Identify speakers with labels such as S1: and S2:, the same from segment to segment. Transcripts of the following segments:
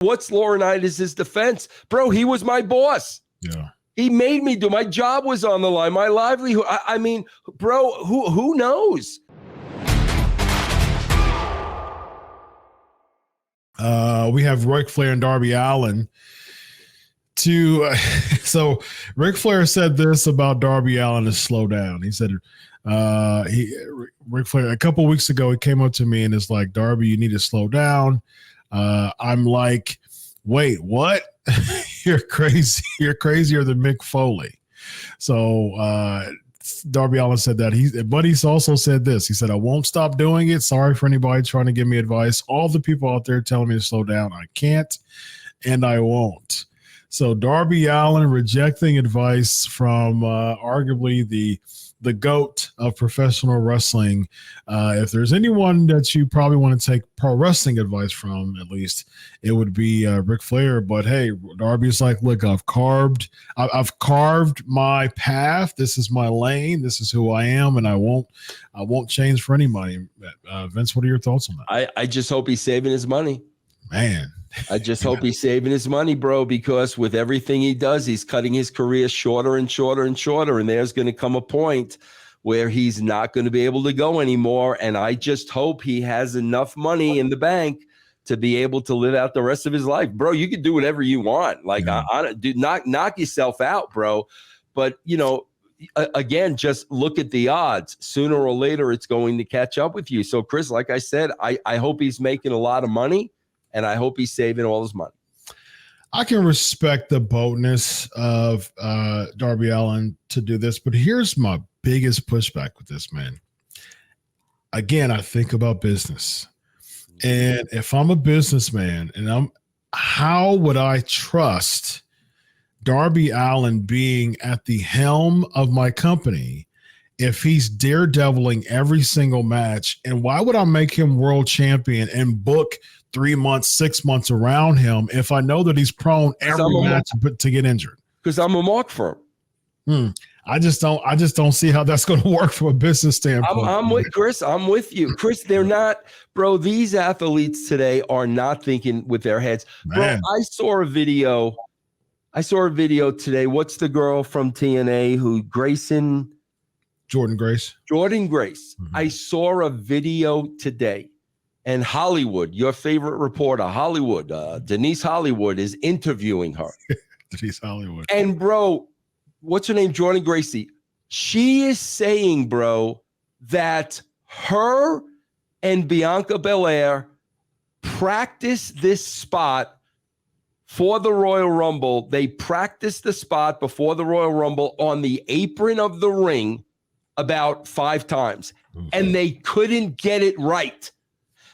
S1: What's Laurinaitis' defense? Bro, he was my boss.
S2: Yeah.
S1: He made me do. My job was on the line. My livelihood. I mean, bro, who knows?
S2: We have Ric Flair and Darby Allin. So Ric Flair said this about Darby Allin to slow down. He said, Ric Flair, a couple weeks ago, he came up to me and is like, Darby, you need to slow down. I'm like, wait, what? You're crazy. You're crazier than Mick Foley. So Darby Allin said that. But he's also said this. He said, I won't stop doing it. Sorry for anybody trying to give me advice. All the people out there telling me to slow down. I can't, and I won't. So Darby Allin rejecting advice from arguably the GOAT of professional wrestling. If there's anyone that you probably want to take pro wrestling advice from, at least, it would be Ric Flair. But hey, Darby's like, look, I've carved my path. This is my lane. This is who I am, and I won't change for anybody. Vince, what are your thoughts on that?
S1: I just hope he's saving his money.
S2: Man.
S1: I just hope he's saving his money, bro, because with everything he does, he's cutting his career shorter and shorter and shorter. And there's going to come a point where he's not going to be able to go anymore. And I just hope he has enough money in the bank to be able to live out the rest of his life. Bro, you can do whatever you want. Like, do knock yourself out, bro. But, you know, again, just look at the odds. Sooner or later, it's going to catch up with you. So, Chris, like I said, I hope he's making a lot of money. And I hope he's saving all his money.
S2: I can respect the boldness of Darby Allin to do this, but here's my biggest pushback with this, man. Again, I think about business. And if I'm a businessman and how would I trust Darby Allin being at the helm of my company if he's daredeviling every single match? And why would I make him world champion and book 3 months, 6 months around him if I know that he's prone every match to get injured?
S1: Because I'm a mark for him.
S2: I just don't see how that's going to work from a business standpoint.
S1: I'm with Chris. I'm with you, Chris. They're not, bro. These athletes today are not thinking with their heads.
S2: Man.
S1: Bro, I saw a video today. What's the girl from TNA who
S2: Jordan Grace.
S1: Mm-hmm. I saw a video today. And Hollywood, your favorite reporter, Hollywood, Denise Hollywood, is interviewing her.
S2: Denise Hollywood.
S1: And, bro, what's her name? Jordan Gracie. She is saying, bro, that her and Bianca Belair practiced this spot for the Royal Rumble. They practiced the spot before the Royal Rumble on the apron of the ring about 5 times. Mm-hmm. And they couldn't get it right.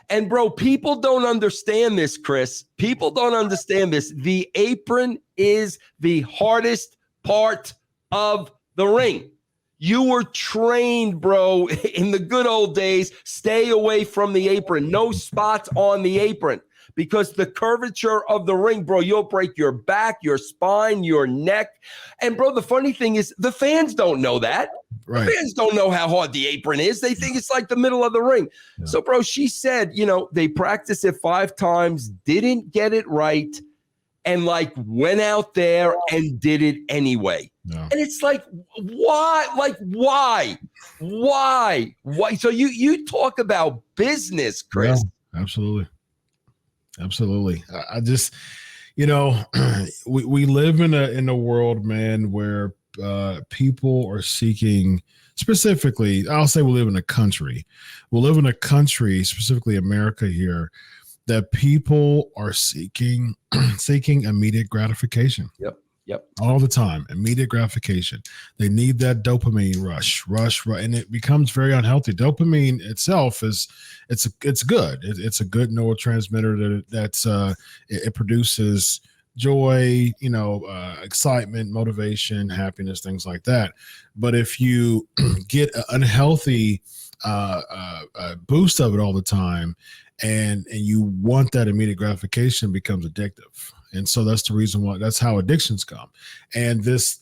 S1: And, bro, people don't understand this, Chris. People don't understand this. The apron is the hardest part of the ring. You were trained, bro, in the good old days, stay away from the apron. No spots on the apron because the curvature of the ring, bro, you'll break your back, your spine, your neck. And, bro, the funny thing is the fans don't know that. Right. The fans don't know how hard the apron is. They think it's like the middle of the ring. Yeah. So, bro, she said, you know, they practiced it 5 times, didn't get it right, and, like, went out there and did it anyway. Yeah. And it's like, why? Like, why? So you talk about business, Chris.
S2: Yeah, absolutely. I just, you know, we live in a world, man, where people are seeking, specifically, I'll say we live in a country. We live in a country, specifically America here, that people are seeking immediate gratification.
S1: Yep.
S2: All the time, immediate gratification. They need that dopamine rush, and it becomes very unhealthy. Dopamine itself it's good. It's a good neurotransmitter it produces joy, you know, excitement, motivation, happiness, things like that. But if you get an unhealthy boost of it all the time, and you want that immediate gratification, it becomes addictive. And so that's the reason why, that's how addictions come. And this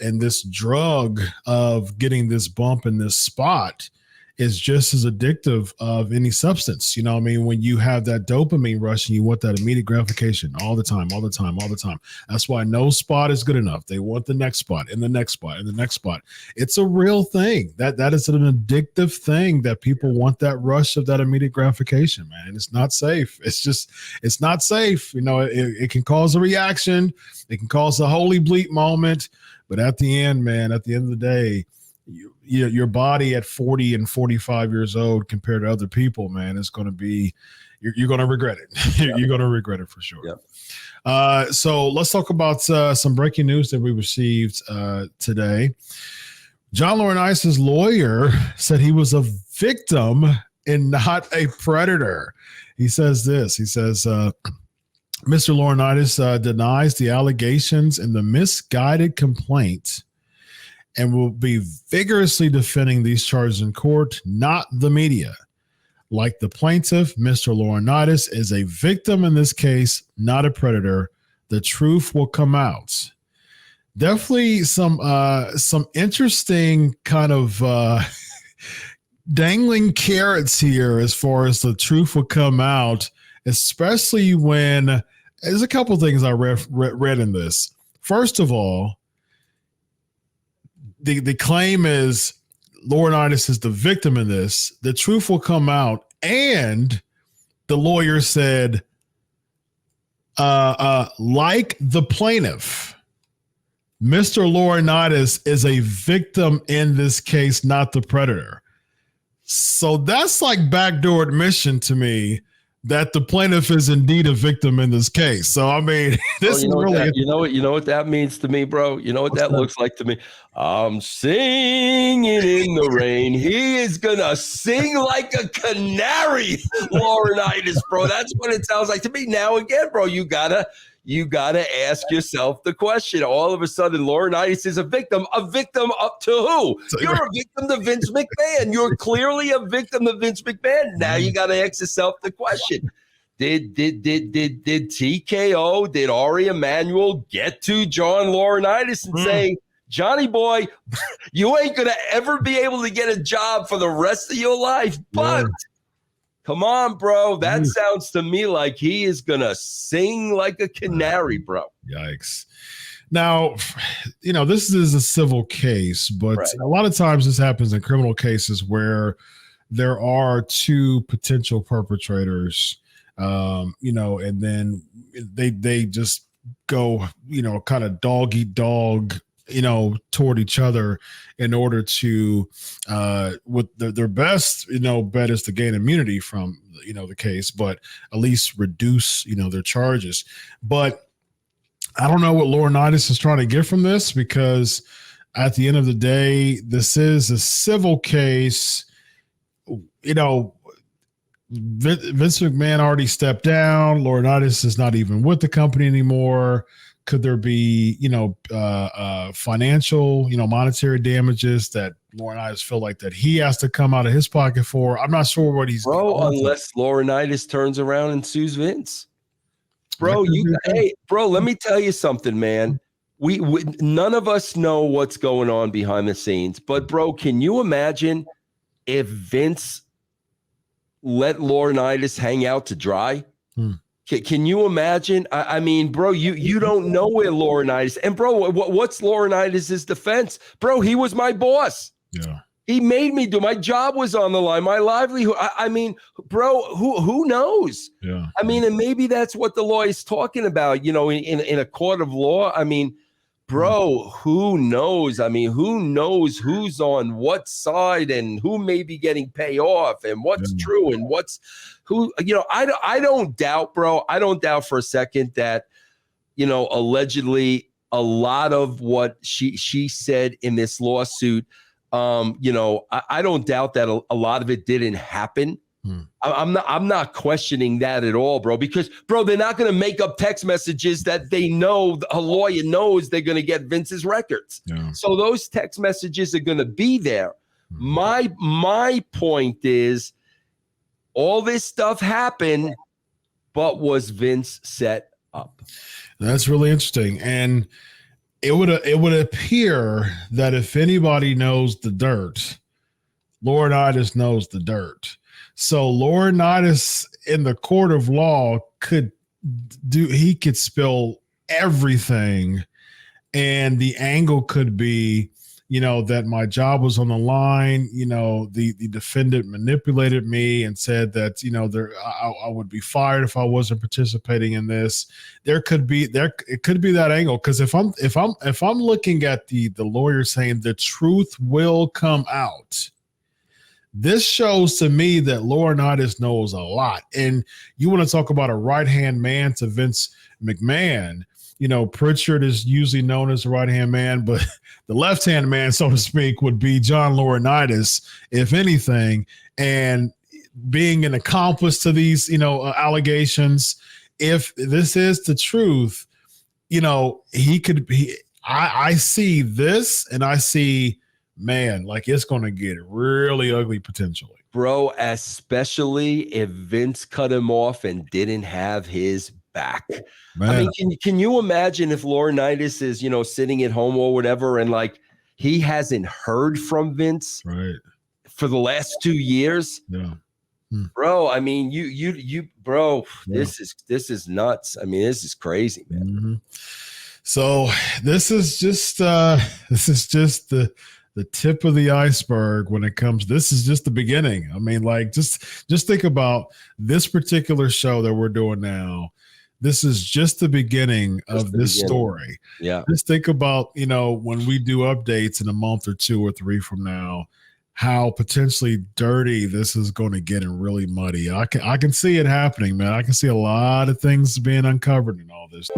S2: drug of getting this bump in this spot is just as addictive of any substance. You know what I mean? When you have that dopamine rush and you want that immediate gratification all the time. That's why no spot is good enough. They want the next spot and the next spot and the next spot. It's a real thing. That is an addictive thing that people want, that rush of that immediate gratification, man. And it's not safe. It's not safe. You know, it can cause a reaction. It can cause a holy bleep moment. But at the end, man, at the end of the day, your body at 40 and 45 years old compared to other people, man, is going to be, you're going to regret it. Yep. You're going to regret it for sure. Yep. So let's talk about some breaking news that we received today. John Laurinaitis' lawyer said he was a victim and not a predator. He says this. He says, Mr. Laurinaitis denies the allegations in the misguided complaint and will be vigorously defending these charges in court, not the media. Like the plaintiff, Mr. Laurinaitis is a victim in this case, not a predator. The truth will come out. Definitely some interesting kind of dangling carrots here as far as the truth will come out, especially when there's a couple of things I read in this. First of all, the claim is Laurinaitis is the victim in this. The truth will come out. And the lawyer said, like the plaintiff, Mr. Laurinaitis is a victim in this case, not the predator. So that's like backdoor admission to me that the plaintiff is indeed a victim in this case. So, I mean, this is really...
S1: You know what that means to me, bro? You know what that looks like to me? I'm singing in the rain. He is going to sing like a canary, Laurinaitis, bro. That's what it sounds like to me. Now, again, bro, you gotta ask yourself the question. All of a sudden, Laurinaitis is a victim up to who? You're a victim to Vince McMahon. You're clearly a victim to Vince McMahon. Now you got to ask yourself the question. Did TKO, did Ari Emanuel get to John Laurinaitis and say, Johnny boy, you ain't going to ever be able to get a job for the rest of your life, but come on, bro. That sounds to me like he is going to sing like a canary, bro.
S2: Yikes. Now, you know, this is a civil case, but a lot of times this happens in criminal cases where there are two potential perpetrators, you know, and then they just go, you know, kind of dog eat dog, you know, toward each other in order to, with their best, you know, bet is to gain immunity from, you know, the case, but at least reduce, you know, their charges. But I don't know what Laurinaitis is trying to get from this, because at the end of the day, this is a civil case. You know, Vince McMahon already stepped down. Laurinaitis is not even with the company anymore. Could there be, you know, financial, you know, monetary damages that Laurinaitis feel like that he has to come out of his pocket for? I'm not sure what he's
S1: unless Laurinaitis turns around and sues Vince. Bro, bro, let me tell you something, man. We none of us know what's going on behind the scenes, but bro, can you imagine if Vince let Laurinaitis hang out to dry? Can you imagine? I mean, bro, you don't know where Laurinaitis, and bro, what's Laurinaitis' defense? Bro, he was my boss.
S2: Yeah.
S1: He made me do, my job was on the line, my livelihood. I mean, bro, who knows?
S2: Yeah.
S1: I mean, and maybe that's what the law is talking about, you know, in a court of law. I mean, bro, who knows? I mean, who knows who's on what side and who may be getting payoff and what's true and who, you know, I don't doubt, bro. I don't doubt for a second that, you know, allegedly a lot of what she said in this lawsuit, you know, I don't doubt that a lot of it didn't happen. I'm not questioning that at all, bro, because, bro, they're not going to make up text messages that they know a lawyer knows they're going to get Vince's records. Yeah. So those text messages are going to be there. My point is, all this stuff happened, but was Vince set up?
S2: That's really interesting. And it would appear that if anybody knows the dirt, Laurinaitis knows the dirt. So Laurinaitis in the court of law could spill everything. And the angle could be, that my job was on the line. The defendant manipulated me and said that, I would be fired if I wasn't participating in this. It could be that angle. Cause if I'm looking at the lawyer saying the truth will come out, this shows to me that Laurinaitis knows a lot. And you want to talk about a right-hand man to Vince McMahon. Pritchard is usually known as the right-hand man, but the left-hand man, so to speak, would be John Laurinaitis, if anything. And being an accomplice to these, allegations, if this is the truth, he could be. I see this, and I see, man, like it's going to get really ugly potentially.
S1: Bro, especially if Vince cut him off and didn't have his back. Man. I mean, can you imagine if Laurinaitis is, sitting at home or whatever, and like he hasn't heard from Vince for the last 2 years?
S2: Yeah.
S1: Bro, I mean, bro, yeah. This is nuts. I mean, this is crazy, man.
S2: Mm-hmm. So this is just the tip of the iceberg when it comes. This is just the beginning. I mean, like just think about this particular show that we're doing now. This is just the beginning of this story.
S1: Yeah.
S2: Just think about, when we do updates in a month or 2 or 3 from now, how potentially dirty this is going to get and really muddy. I can see it happening, man. I can see a lot of things being uncovered in all this.